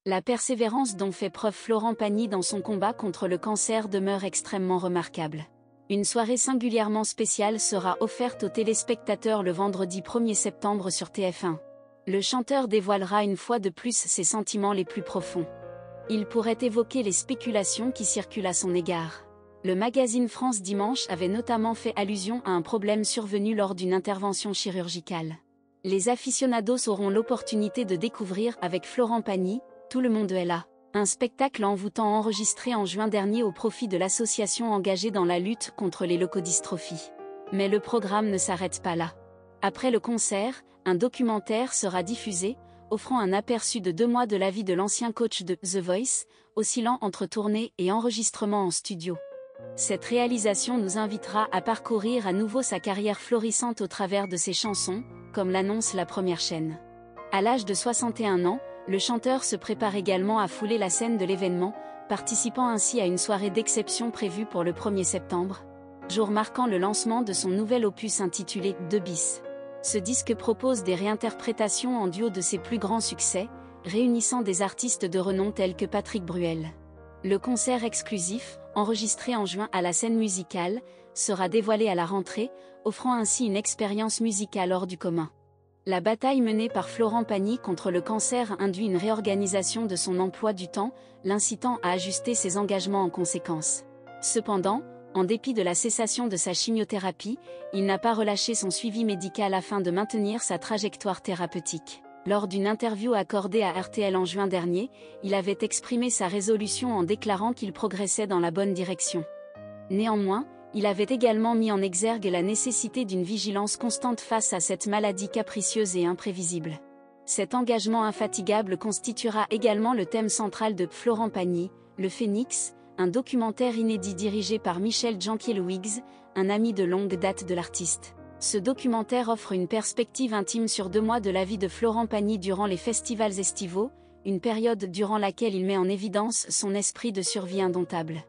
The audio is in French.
La persévérance dont fait preuve Florent Pagny dans son combat contre le cancer demeure extrêmement remarquable. Une soirée singulièrement spéciale sera offerte aux téléspectateurs le vendredi 1er septembre sur TF1. Le chanteur dévoilera une fois de plus ses sentiments les plus profonds. Il pourrait évoquer les spéculations qui circulent à son égard. Le magazine France Dimanche avait notamment fait allusion à un problème survenu lors d'une intervention chirurgicale. Les aficionados auront l'opportunité de découvrir avec Florent Pagny, Tout le monde est là, un spectacle envoûtant enregistré en juin dernier au profit de l'association engagée dans la lutte contre les leucodystrophies. Mais le programme ne s'arrête pas là. Après le concert, un documentaire sera diffusé, offrant un aperçu de 2 mois de la vie de l'ancien coach de The Voice, oscillant entre tournée et enregistrement en studio. Cette réalisation nous invitera à parcourir à nouveau sa carrière florissante au travers de ses chansons, comme l'annonce la première chaîne. À l'âge de 61 ans, le chanteur se prépare également à fouler la scène de l'événement, participant ainsi à une soirée d'exception prévue pour le 1er septembre, jour marquant le lancement de son nouvel opus intitulé 2 bis. Ce disque propose des réinterprétations en duo de ses plus grands succès, réunissant des artistes de renom tels que Patrick Bruel. Le concert exclusif, enregistré en juin à la Scène Musicale, sera dévoilé à la rentrée, offrant ainsi une expérience musicale hors du commun. La bataille menée par Florent Pagny contre le cancer induit une réorganisation de son emploi du temps, l'incitant à ajuster ses engagements en conséquence. Cependant, en dépit de la cessation de sa chimiothérapie, il n'a pas relâché son suivi médical afin de maintenir sa trajectoire thérapeutique. Lors d'une interview accordée à RTL en juin dernier, il avait exprimé sa résolution en déclarant qu'il progressait dans la bonne direction. Néanmoins, il avait également mis en exergue la nécessité d'une vigilance constante face à cette maladie capricieuse et imprévisible. Cet engagement infatigable constituera également le thème central de Florent Pagny, Le Phénix, un documentaire inédit dirigé par Michel Jankiewicz, un ami de longue date de l'artiste. Ce documentaire offre une perspective intime sur 2 mois de la vie de Florent Pagny durant les festivals estivaux, une période durant laquelle il met en évidence son esprit de survie indomptable.